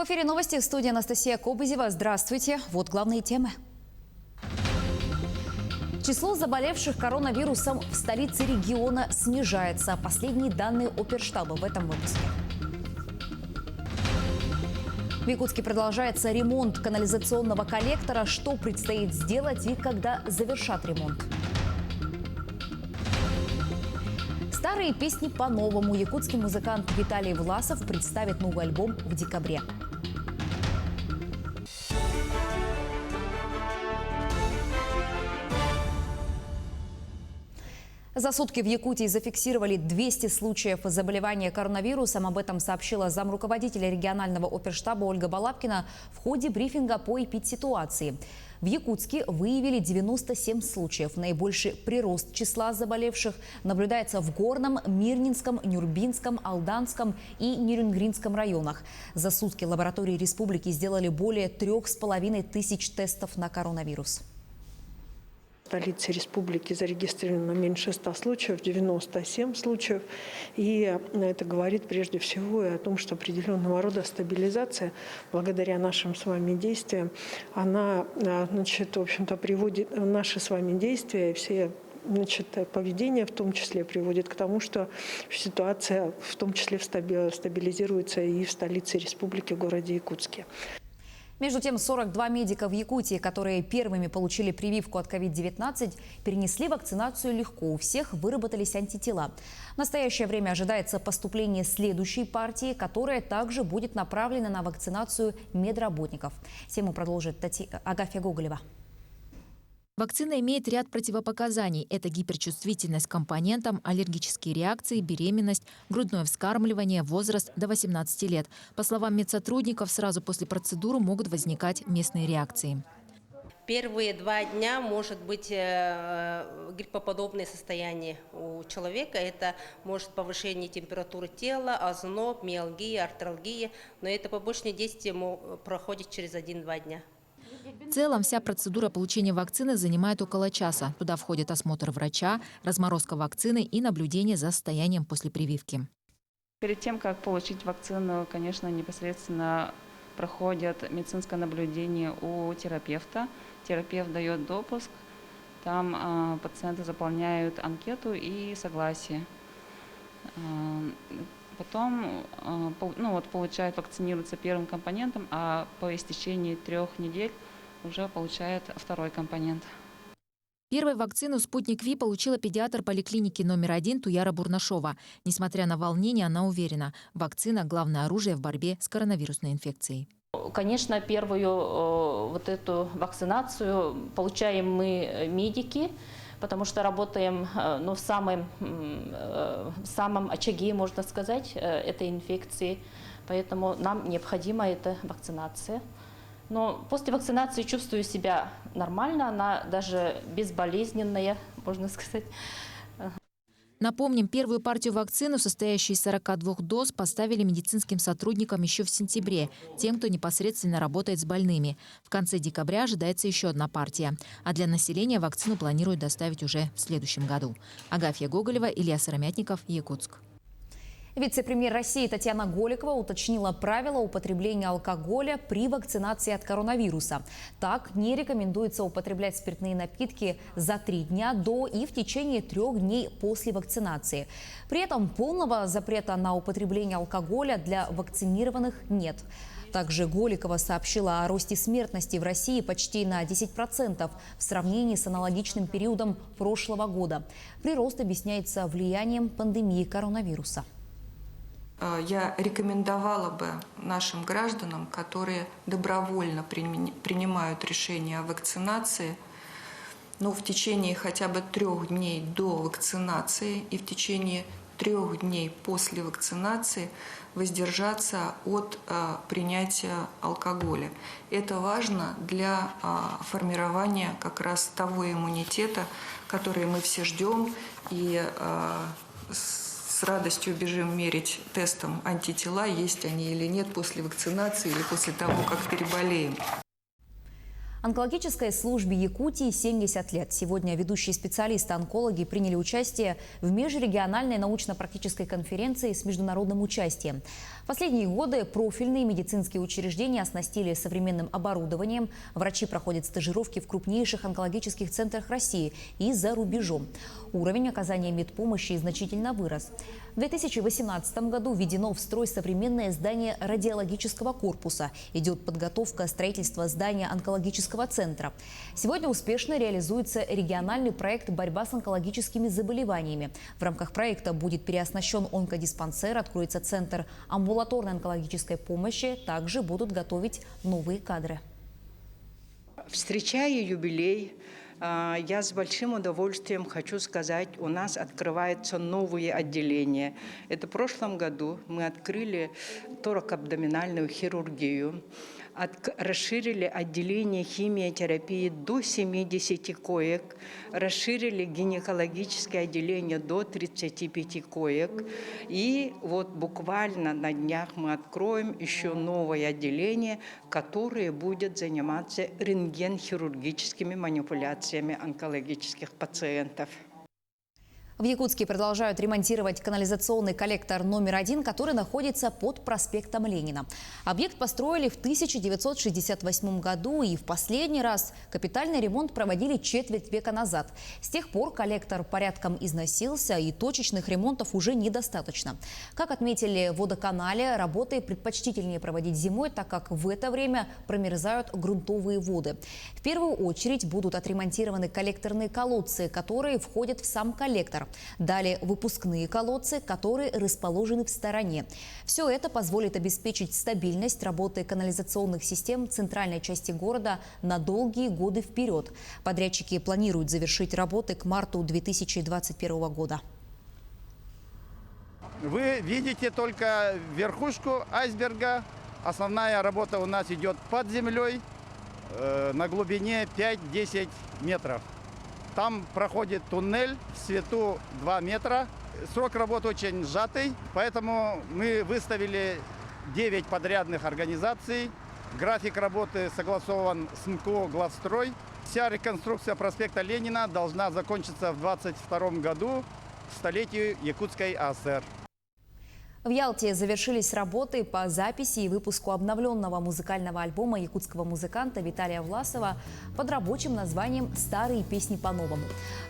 В эфире новости, в студии Анастасия Кобызева. Здравствуйте. Вот главные темы. Число заболевших коронавирусом в столице региона снижается. Последние данные оперштаба в этом выпуске. В Якутске продолжается ремонт канализационного коллектора. Что предстоит сделать и когда завершат ремонт? Старые песни по-новому. Якутский музыкант Виталий Власов представит новый альбом в декабре. За сутки в Якутии зафиксировали 200 случаев заболевания коронавирусом. Об этом сообщила замруководителя регионального оперштаба Ольга Балабкина в ходе брифинга по эпидситуации. В Якутске выявили 97 случаев. Наибольший прирост числа заболевших наблюдается в Горном, Мирнинском, Нюрбинском, Алданском и Нерюнгринском районах. За сутки лаборатории республики сделали более 3500 тестов на коронавирус. В столице республики зарегистрировано меньше 100 случаев, 97 случаев. И это говорит прежде всего и о том, что определенного рода стабилизация, благодаря нашим с вами действиям, она, в общем-то, приводит наши с вами действия и все поведение в том числе приводит к тому, что ситуация в том числе стабилизируется и в столице республики, в городе Якутске. Между тем, 42 медика в Якутии, которые первыми получили прививку от COVID-19, перенесли вакцинацию легко. У всех выработались антитела. В настоящее время ожидается поступление следующей партии, которая также будет направлена на вакцинацию медработников. Тему продолжит Агафья Гоголева. Вакцина имеет ряд противопоказаний. Это гиперчувствительность к компонентам, аллергические реакции, беременность, грудное вскармливание, возраст до 18 лет. По словам медсотрудников, сразу после процедуры могут возникать местные реакции. Первые 2 дня может быть гриппоподобное состояние у человека. Это может повышение температуры тела, озноб, миалгия, артралгия. Но это побочные действия проходит через 1-2 дня. В целом, вся процедура получения вакцины занимает около часа. Туда входит осмотр врача, разморозка вакцины и наблюдение за состоянием после прививки. Перед тем, как получить вакцину, конечно, непосредственно проходят медицинское наблюдение у терапевта. Терапевт дает допуск, там пациенты заполняют анкету и согласие. Потом получают, вакцинируются первым компонентом, а по истечении 3 недель уже получает второй компонент. Первую вакцину «Спутник Ви» получила педиатр поликлиники номер 1 Туяра Бурнашова. Несмотря на волнение, она уверена, вакцина – главное оружие в борьбе с коронавирусной инфекцией. Конечно, первую эту вакцинацию получаем мы, медики, потому что работаем в самом очаге, можно сказать, этой инфекции. Поэтому нам необходима эта вакцинация. Но после вакцинации чувствую себя нормально, она даже безболезненная, можно сказать. Напомним, первую партию вакцины, состоящую из 42 доз, поставили медицинским сотрудникам еще в сентябре, тем, кто непосредственно работает с больными. В конце декабря ожидается еще одна партия. А для населения вакцину планируют доставить уже в следующем году. Агафья Гоголева, Илья Сыромятников, Якутск. Вице-премьер России Татьяна Голикова уточнила правила употребления алкоголя при вакцинации от коронавируса. Так, не рекомендуется употреблять спиртные напитки за 3 дня до и в течение 3 дней после вакцинации. При этом полного запрета на употребление алкоголя для вакцинированных нет. Также Голикова сообщила о росте смертности в России почти на 10% в сравнении с аналогичным периодом прошлого года. Прирост объясняется влиянием пандемии коронавируса. Я рекомендовала бы нашим гражданам, которые добровольно принимают решение о вакцинации, в течение хотя бы 3 дней до вакцинации и в течение 3 дней после вакцинации воздержаться от принятия алкоголя. Это важно для формирования как раз того иммунитета, который мы все ждем и с радостью бежим мерить тестом антитела, есть они или нет после вакцинации или после того, как переболеем. Онкологической службе Якутии 70 лет. Сегодня ведущие специалисты-онкологи приняли участие в межрегиональной научно-практической конференции с международным участием. В последние годы профильные медицинские учреждения оснастили современным оборудованием. Врачи проходят стажировки в крупнейших онкологических центрах России и за рубежом. Уровень оказания медпомощи значительно вырос. В 2018 году введено в строй современное здание радиологического корпуса. Идет подготовка строительства здания онкологического центра. Сегодня успешно реализуется региональный проект «Борьба с онкологическими заболеваниями». В рамках проекта будет переоснащен онкодиспансер, откроется центр амбулаторной онкологической помощи. Также будут готовить новые кадры. Встречая юбилей, я с большим удовольствием хочу сказать, у нас открываются новые отделения. Это в прошлом году мы открыли торакоабдоминальную хирургию, расширили отделение химиотерапии до 70 коек, расширили гинекологическое отделение до 35 коек. И вот буквально на днях мы откроем еще новое отделение, которое будет заниматься рентген-хирургическими манипуляциями онкологических пациентов. В Якутске продолжают ремонтировать канализационный коллектор номер 1, который находится под проспектом Ленина. Объект построили в 1968 году, и в последний раз капитальный ремонт проводили четверть века назад. С тех пор коллектор порядком износился, и точечных ремонтов уже недостаточно. Как отметили в водоканале, работы предпочтительнее проводить зимой, так как в это время промерзают грунтовые воды. В первую очередь будут отремонтированы коллекторные колодцы, которые входят в сам коллектор. Далее выпускные колодцы, которые расположены в стороне. Все это позволит обеспечить стабильность работы канализационных систем центральной части города на долгие годы вперед. Подрядчики планируют завершить работы к марту 2021 года. Вы видите только верхушку айсберга. Основная работа у нас идет под землей на глубине 5-10 метров. Там проходит туннель в свету 2 метра. Срок работы очень сжатый, поэтому мы выставили 9 подрядных организаций. График работы согласован с МКО «Главстрой». Вся реконструкция проспекта Ленина должна закончиться в 2022 году, к столетию Якутской АСР. В Ялте завершились работы по записи и выпуску обновленного музыкального альбома якутского музыканта Виталия Власова под рабочим названием «Старые песни по-новому».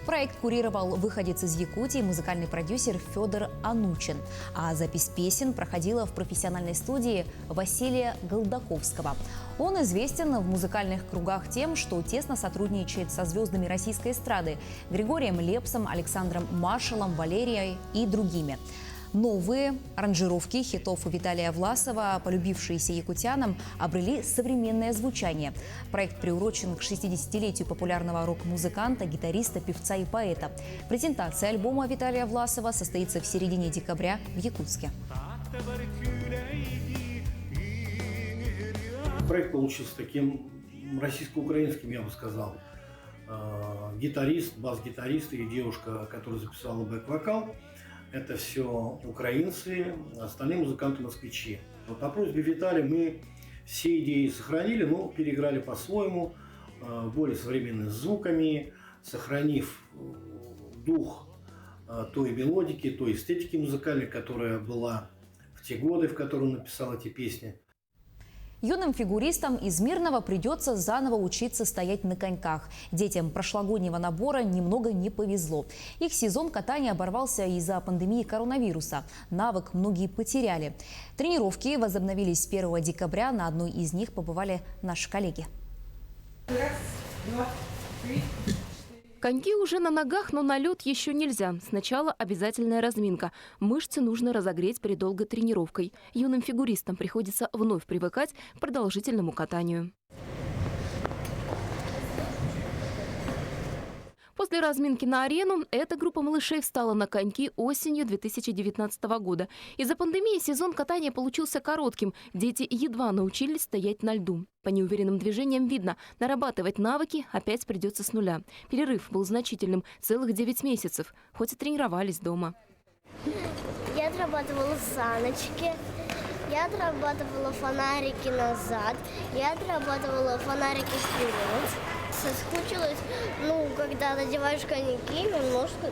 Проект курировал выходец из Якутии, музыкальный продюсер Федор Анучин. А запись песен проходила в профессиональной студии Василия Голдаковского. Он известен в музыкальных кругах тем, что тесно сотрудничает со звездами российской эстрады Григорием Лепсом, Александром Маршалом, Валерией и другими. Новые аранжировки хитов Виталия Власова, полюбившиеся якутянам, обрели современное звучание. Проект приурочен к 60-летию популярного рок-музыканта, гитариста, певца и поэта. Презентация альбома Виталия Власова состоится в середине декабря в Якутске. Проект получился таким российско-украинским, я бы сказал. Гитарист, бас-гитарист и девушка, которая записала бэк-вокал. Это все украинцы, остальные музыканты москвичи. Вот по просьбе Виталия мы все идеи сохранили, но переиграли по-своему, более современными звуками, сохранив дух той мелодики, той эстетики музыкальной, которая была в те годы, в которые он написал эти песни. Юным фигуристам из Мирного придется заново учиться стоять на коньках. Детям прошлогоднего набора немного не повезло. Их сезон катания оборвался из-за пандемии коронавируса. Навык многие потеряли. Тренировки возобновились с 1 декабря. На одной из них побывали наши коллеги. Раз, два, три. Коньки уже на ногах, но на лед еще нельзя. Сначала обязательная разминка. Мышцы нужно разогреть перед долгой тренировкой. Юным фигуристам приходится вновь привыкать к продолжительному катанию. После разминки на арену эта группа малышей встала на коньки осенью 2019 года. Из-за пандемии сезон катания получился коротким. Дети едва научились стоять на льду. По неуверенным движениям видно, нарабатывать навыки опять придется с нуля. Перерыв был значительным – целых 9 месяцев, хоть и тренировались дома. Я отрабатывала саночки, Я отрабатывала фонарики назад, я отрабатывала фонарики вперед. Соскучилась, когда надеваешь коньки, немножко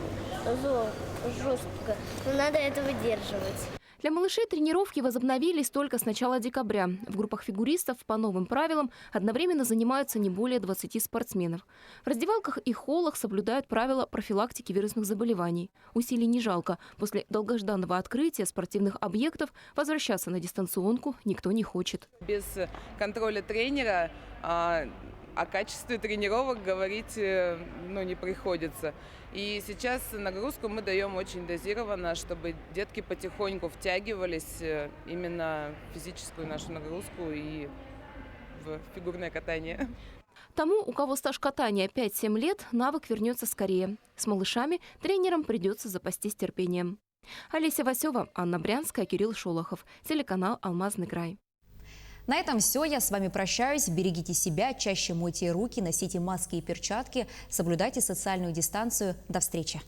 жестко, но надо это выдерживать. Для малышей тренировки возобновились только с начала декабря. В группах фигуристов по новым правилам одновременно занимаются не более 20 спортсменов. В раздевалках и холлах соблюдают правила профилактики вирусных заболеваний. Усилий не жалко. После долгожданного открытия спортивных объектов возвращаться на дистанционку никто не хочет. Без контроля тренера о качестве тренировок говорить не приходится. И сейчас нагрузку мы даем очень дозированно, чтобы детки потихоньку втягивались именно в физическую нашу нагрузку и в фигурное катание. Тому, у кого стаж катания 5-7 лет, навык вернется скорее. С малышами тренерам придется запастись терпением. Олеся Васева, Анна Брянская, Кирилл Шолохов. Телеканал «Алмазный край». На этом все. Я с вами прощаюсь. Берегите себя, чаще мойте руки, носите маски и перчатки, соблюдайте социальную дистанцию. До встречи.